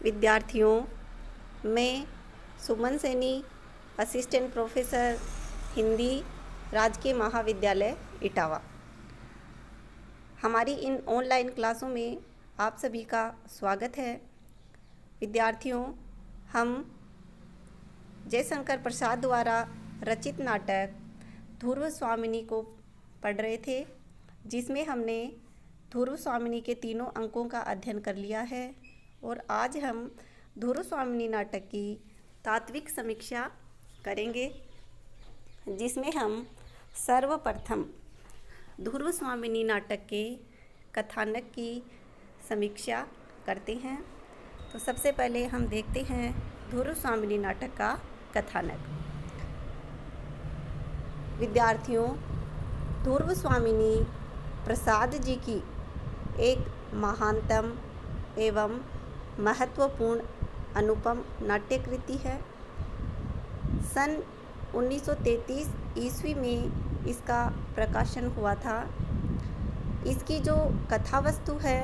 विद्यार्थियों, मैं सुमन Saini, assistant professor Hindi, राजकीय महाविद्यालय इटावा। हमारी इन ऑनलाइन क्लासों में आप सभी का स्वागत है। विद्यार्थियों, हम जयशंकर प्रसाद द्वारा रचित नाटक ध्रुव स्वामिनी को पढ़ रहे थे, जिसमें हमने ध्रुव स्वामिनी के तीनों अंकों का अध्ययन कर लिया है। और आज हम ध्रुव स्वामिनी नाटक की तात्विक समीक्षा करेंगे, जिसमें हम सर्वप्रथम ध्रुव स्वामिनी नाटक के कथानक की समीक्षा करते हैं। तो सबसे पहले हम देखते हैं ध्रुव स्वामिनी नाटक का कथानक। विद्यार्थियों, ध्रुव स्वामिनी प्रसाद जी की एक महानतम एवं महत्वपूर्ण अनुपम नाट्यकृति है। सन 1933 ईस्वी में इसका प्रकाशन हुआ था। इसकी जो कथा वस्तु है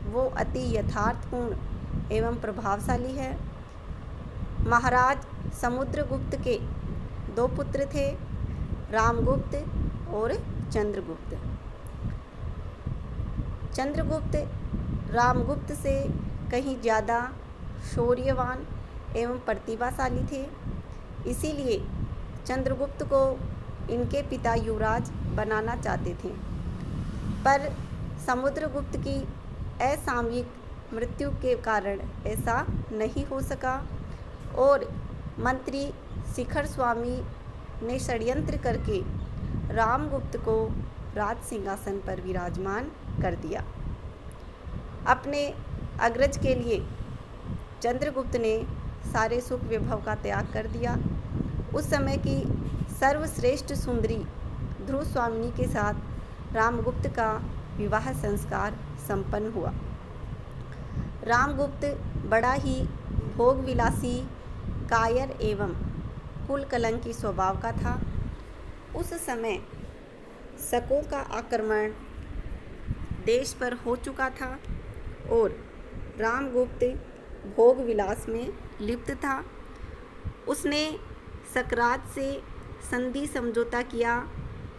वो अति यथार्थपूर्ण एवं प्रभावशाली है। महाराज समुद्रगुप्त के दो पुत्र थे, रामगुप्त और चंद्रगुप्त। चंद्रगुप्त रामगुप्त से कहीं ज़्यादा शौर्यवान एवं प्रतिभाशाली थे। इसीलिए चंद्रगुप्त को इनके पिता युवराज बनाना चाहते थे, पर समुद्रगुप्त की असामयिक मृत्यु के कारण ऐसा नहीं हो सका और मंत्री शिखर स्वामी ने षड्यंत्र करके रामगुप्त को राज सिंहासन पर विराजमान कर दिया। अपने अग्रज के लिए चंद्रगुप्त ने सारे सुख वैभव का त्याग कर दिया। उस समय की सर्वश्रेष्ठ सुंदरी ध्रुव स्वामिनी के साथ रामगुप्त का विवाह संस्कार संपन्न हुआ। रामगुप्त बड़ा ही भोगविलासी, कायर एवं कुल कलंकी स्वभाव का था। उस समय शकों का आक्रमण देश पर हो चुका था और रामगुप्त भोग विलास में लिप्त था। उसने सकरात से संधि समझौता किया,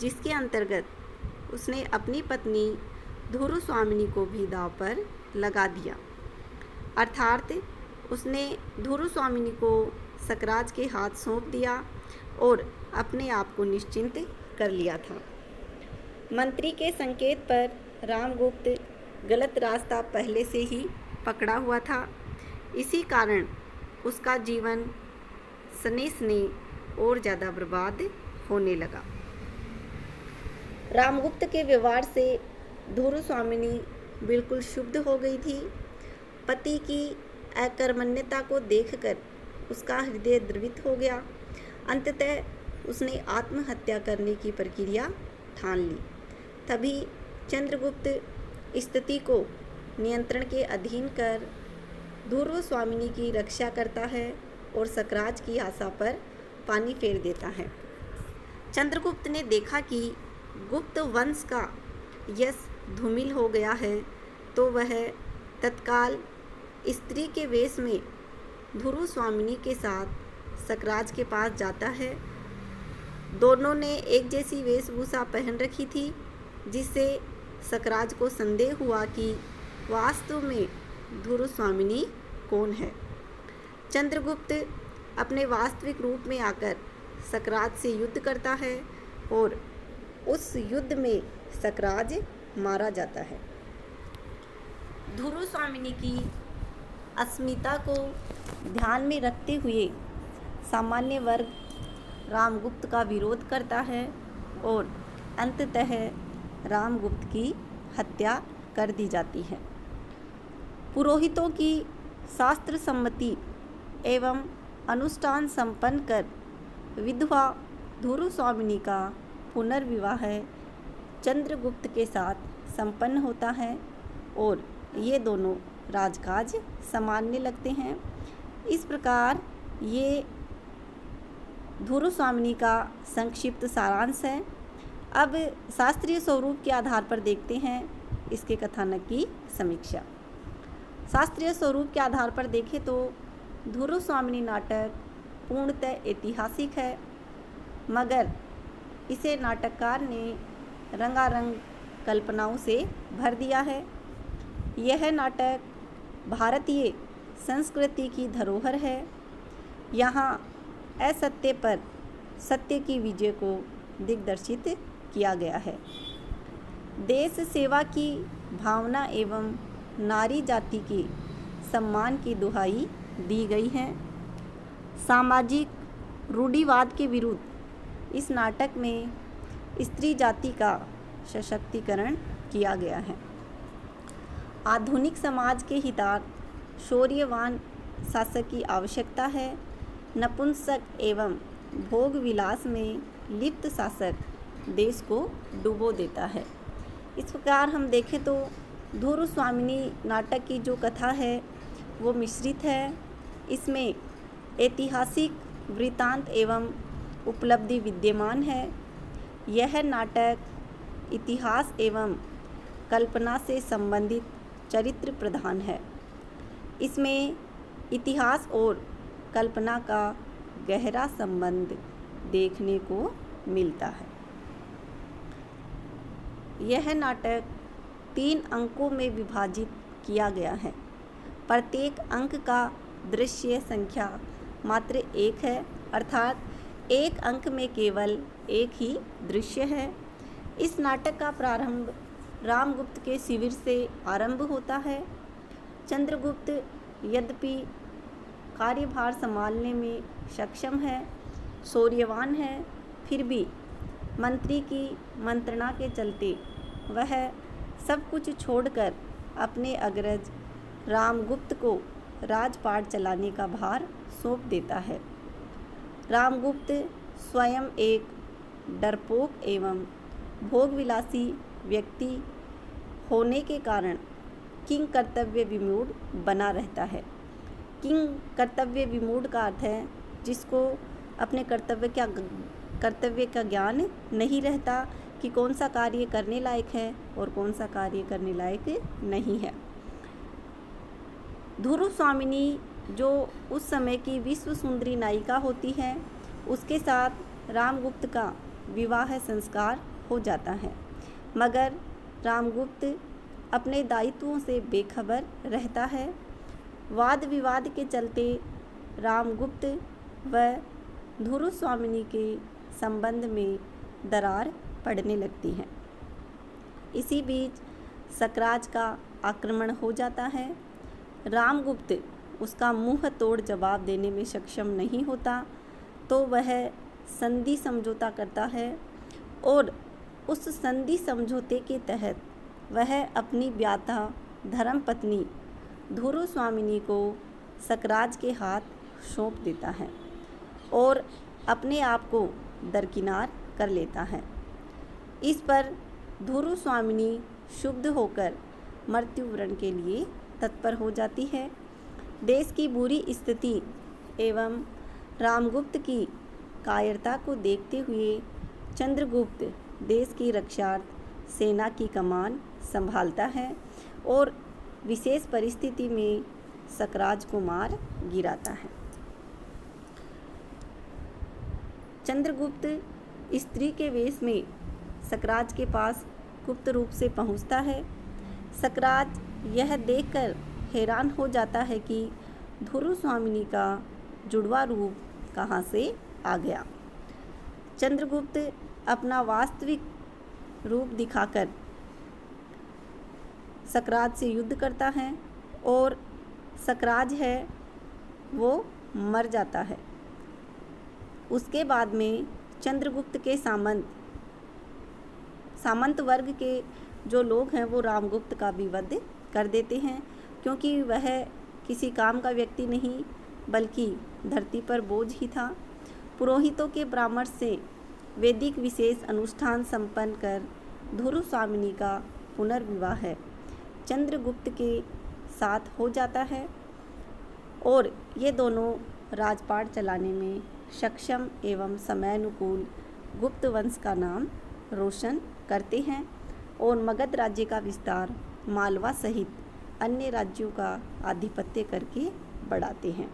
जिसके अंतर्गत उसने अपनी पत्नी ध्रुव स्वामिनी को भी दांव पर लगा दिया। अर्थात उसने ध्रुव स्वामिनी को सकराज के हाथ सौंप दिया और अपने आप को निश्चिंत कर लिया था। मंत्री के संकेत पर रामगुप्त गलत रास्ता पहले से ही पकड़ा हुआ था। इसी कारण उसका जीवन सने सने और ज़्यादा बर्बाद होने लगा। रामगुप्त के व्यवहार से ध्रुव स्वामिनी बिल्कुल क्षुब्ध हो गई थी। पति की अकर्मण्यता को देखकर उसका हृदय द्रवित हो गया। अंततः उसने आत्महत्या करने की प्रक्रिया ठान ली। तभी चंद्रगुप्त स्थिति को नियंत्रण के अधीन कर ध्रुव स्वामिनी की रक्षा करता है और सकराज की आशा पर पानी फेर देता है। चंद्रगुप्त ने देखा कि गुप्त वंश का यश धूमिल हो गया है, तो वह तत्काल स्त्री के वेश में ध्रुव स्वामिनी के साथ सकराज के पास जाता है। दोनों ने एक जैसी वेशभूषा पहन रखी थी, जिससे सकराज को संदेह हुआ कि वास्तव में ध्रुव स्वामिनी कौन है। चंद्रगुप्त अपने वास्तविक रूप में आकर सकराज से युद्ध करता है और उस युद्ध में सकराज मारा जाता है। ध्रुव स्वामिनी की अस्मिता को ध्यान में रखते हुए सामान्य वर्ग रामगुप्त का विरोध करता है और अंततः रामगुप्त की हत्या कर दी जाती है। पुरोहितों की शास्त्र सम्मति एवं अनुष्ठान संपन्न कर विधवा ध्रुव स्वामिनी का पुनर्विवाह चंद्रगुप्त के साथ संपन्न होता है और ये दोनों राजकाज संभालने लगते हैं। इस प्रकार ये ध्रुव स्वामिनी का संक्षिप्त सारांश है। अब शास्त्रीय स्वरूप के आधार पर देखते हैं इसके कथानक की समीक्षा। शास्त्रीय स्वरूप के आधार पर देखें तो धुरु स्वामिनी नाटक पूर्णतः ऐतिहासिक है, मगर इसे नाटककार ने रंगारंग कल्पनाओं से भर दिया है। यह नाटक भारतीय संस्कृति की धरोहर है। यहाँ असत्य पर सत्य की विजय को दिग्दर्शित किया गया है। देश सेवा की भावना एवं नारी जाति के सम्मान की दुहाई दी गई है। सामाजिक रूढ़िवाद के विरुद्ध इस नाटक में स्त्री जाति का सशक्तिकरण किया गया है। आधुनिक समाज के हितार्थ शौर्यवान शासक की आवश्यकता है। नपुंसक एवं भोग विलास में लिप्त शासक देश को डुबो देता है। इस प्रकार हम देखें तो धुरु स्वामिनी नाटक की जो कथा है वो मिश्रित है। इसमें ऐतिहासिक वृत्तांत एवं उपलब्धि विद्यमान है। यह नाटक इतिहास एवं कल्पना से संबंधित चरित्र प्रधान है। इसमें इतिहास और कल्पना का गहरा संबंध देखने को मिलता है। यह नाटक 3 अंकों में विभाजित किया गया है। प्रत्येक अंक का दृश्य संख्या मात्र 1 है, अर्थात एक अंक में केवल एक ही दृश्य है। इस नाटक का प्रारंभ रामगुप्त के शिविर से आरंभ होता है। चंद्रगुप्त यद्यपि कार्यभार संभालने में सक्षम है, शौर्यवान है, फिर भी मंत्री की मंत्रणा के चलते वह सब कुछ छोड़कर अपने अग्रज रामगुप्त को राजपाट चलाने का भार सौंप देता है। रामगुप्त स्वयं एक डरपोक एवं भोगविलासी व्यक्ति होने के कारण किंग कर्तव्य विमूढ़ बना रहता है। किंग कर्तव्य विमूढ़ का अर्थ है जिसको अपने कर्तव्य का ज्ञान नहीं रहता कि कौन सा कार्य करने लायक है और कौन सा कार्य करने लायक नहीं है। धुरु स्वामिनी जो उस समय की विश्व सुंदरी नायिका होती है, उसके साथ रामगुप्त का विवाह संस्कार हो जाता है, मगर रामगुप्त अपने दायित्वों से बेखबर रहता है। वाद विवाद के चलते रामगुप्त व धुरु स्वामिनी के संबंध में दरार पड़ने लगती है। इसी बीच सकराज का आक्रमण हो जाता है। रामगुप्त उसका मुंह तोड़ जवाब देने में सक्षम नहीं होता, तो वह संधि समझौता करता है और उस संधि समझौते के तहत वह अपनी ब्याता धर्मपत्नी धुरु स्वामिनी को सकराज के हाथ सौंप देता है और अपने आप को दरकिनार कर लेता है। इस पर धुरु स्वामिनी क्षुब्ध होकर मृत्युवरण के लिए तत्पर हो जाती है। देश की बुरी स्थिति एवं रामगुप्त की कायरता को देखते हुए चंद्रगुप्त देश की रक्षार्थ सेना की कमान संभालता है और विशेष परिस्थिति में सकराज को मार गिराता है। चंद्रगुप्त स्त्री के वेश में सकराज के पास गुप्त रूप से पहुंचता है। सकराज यह देखकर हैरान हो जाता है कि धुरु स्वामिनी का जुड़वा रूप कहाँ से आ गया। चंद्रगुप्त अपना वास्तविक रूप दिखाकर सकराज से युद्ध करता है और सकराज है वो मर जाता है। उसके बाद में चंद्रगुप्त के सामंत वर्ग के जो लोग हैं वो रामगुप्त का भी वध कर देते हैं, क्योंकि वह किसी काम का व्यक्ति नहीं बल्कि धरती पर बोझ ही था। पुरोहितों के परामर्श से वैदिक विशेष अनुष्ठान संपन्न कर धुरु स्वामिनी का पुनर्विवाह चंद्रगुप्त के साथ हो जाता है और ये दोनों राजपाट चलाने में सक्षम एवं समयानुकूल गुप्त वंश का नाम रोशन करते हैं और मगध राज्य का विस्तार मालवा सहित अन्य राज्यों का आधिपत्य करके बढ़ाते हैं।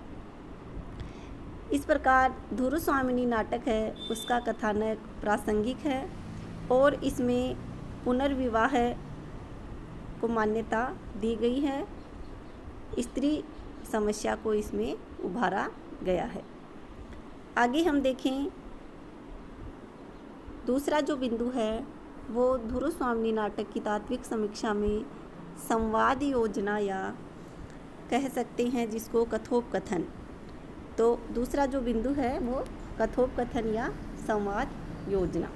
इस प्रकार धुरस्वामिनी नाटक है उसका कथानक प्रासंगिक है और इसमें पुनर्विवाह को मान्यता दी गई है। स्त्री समस्या को इसमें उभारा गया है। आगे हम देखें, दूसरा जो बिंदु है वो धुरस्वामिनी नाटक की तात्विक समीक्षा में संवाद योजना या कह सकते हैं जिसको कथोपकथन। तो दूसरा जो बिंदु है वो कथोपकथन या संवाद योजना।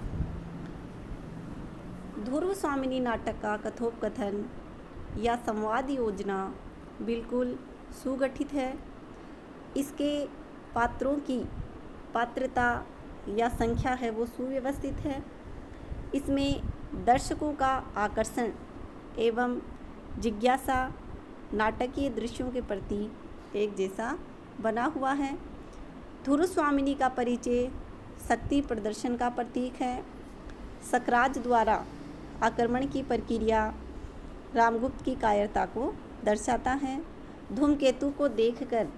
धुरस्वामिनी नाटक का कथोपकथन या संवाद योजना बिल्कुल सुगठित है। इसके पात्रों की पात्रता या संख्या है वो सुव्यवस्थित है। इसमें दर्शकों का आकर्षण एवं जिज्ञासा नाटकीय दृश्यों के प्रति एक जैसा बना हुआ है। धुरस्वामिनी का परिचय शक्ति प्रदर्शन का प्रतीक है। सकराज द्वारा आक्रमण की प्रक्रिया रामगुप्त की कायरता को दर्शाता है। धूमकेतु को देखकर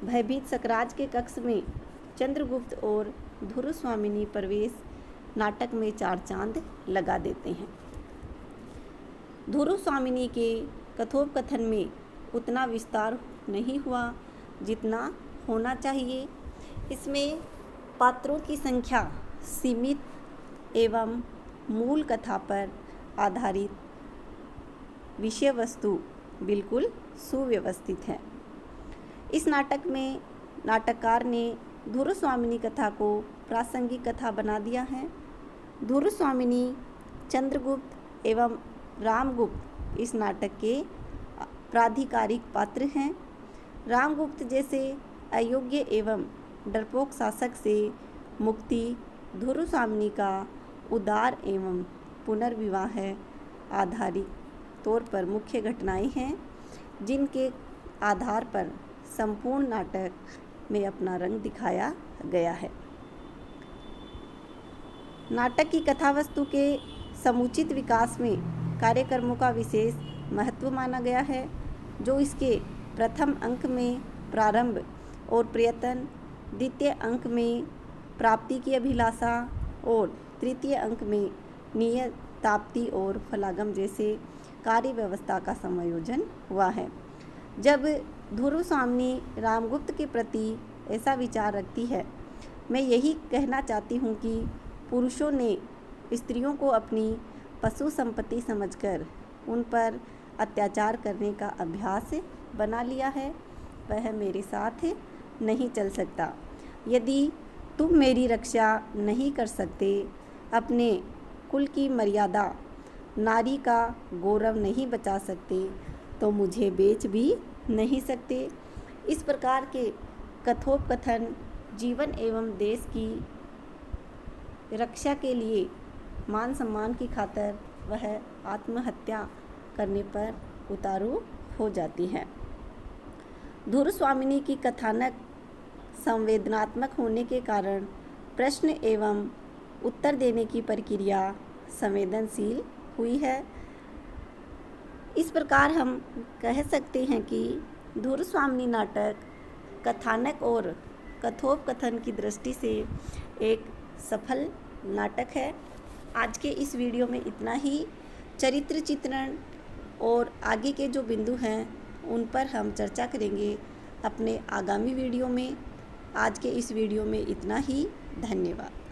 भयभीत सकराज के कक्ष में चंद्रगुप्त और धुरस्वामिनी प्रवेश नाटक में चार चांद लगा देते हैं। धुरस्वामिनी के कथोपकथन में उतना विस्तार नहीं हुआ जितना होना चाहिए। इसमें पात्रों की संख्या सीमित एवं मूल कथा पर आधारित विषय वस्तु बिल्कुल सुव्यवस्थित है। इस नाटक में नाटककार ने धुरस्वामिनी कथा को प्रासंगिक कथा बना दिया है। धुरस्वामिनी, चंद्रगुप्त एवं रामगुप्त इस नाटक के प्राधिकारिक पात्र हैं। रामगुप्त जैसे अयोग्य एवं डरपोक शासक से मुक्ति धुरस्वामिनी का उदार एवं पुनर्विवाह आधारित तौर पर मुख्य घटनाएं हैं जिनके आधार पर संपूर्ण नाटक में अपना रंग दिखाया गया है। नाटक की कथावस्तु के समुचित विकास में कार्यक्रमों का विशेष महत्व माना गया है, जो इसके प्रथम अंक में प्रारंभ और प्रयत्न, द्वितीय अंक में प्राप्ति की अभिलाषा और तृतीय अंक में नियताप्ति और फलागम जैसे कार्य व्यवस्था का समायोजन हुआ है। जब धुरस्वामिनी रामगुप्त के प्रति ऐसा विचार रखती है, मैं यही कहना चाहती हूँ कि पुरुषों ने स्त्रियों को अपनी पशु संपत्ति समझकर उन पर अत्याचार करने का अभ्यास बना लिया है, वह मेरे साथ नहीं चल सकता। यदि तुम मेरी रक्षा नहीं कर सकते, अपने कुल की मर्यादा, नारी का गौरव नहीं बचा सकते, तो मुझे बेच भी नहीं सकते। इस प्रकार के कथोपकथन जीवन एवं देश की रक्षा के लिए मान सम्मान की खातिर वह आत्महत्या करने पर उतारू हो जाती है। धुरस्वामिनी की कथानक संवेदनात्मक होने के कारण प्रश्न एवं उत्तर देने की प्रक्रिया संवेदनशील हुई है। इस प्रकार हम कह सकते हैं कि धुरस्वामिनी नाटक कथानक और कथोपकथन की दृष्टि से एक सफल नाटक है। आज के इस वीडियो में इतना ही। चरित्र चित्रण और आगे के जो बिंदु हैं उन पर हम चर्चा करेंगे अपने आगामी वीडियो में। आज के इस वीडियो में इतना ही। धन्यवाद।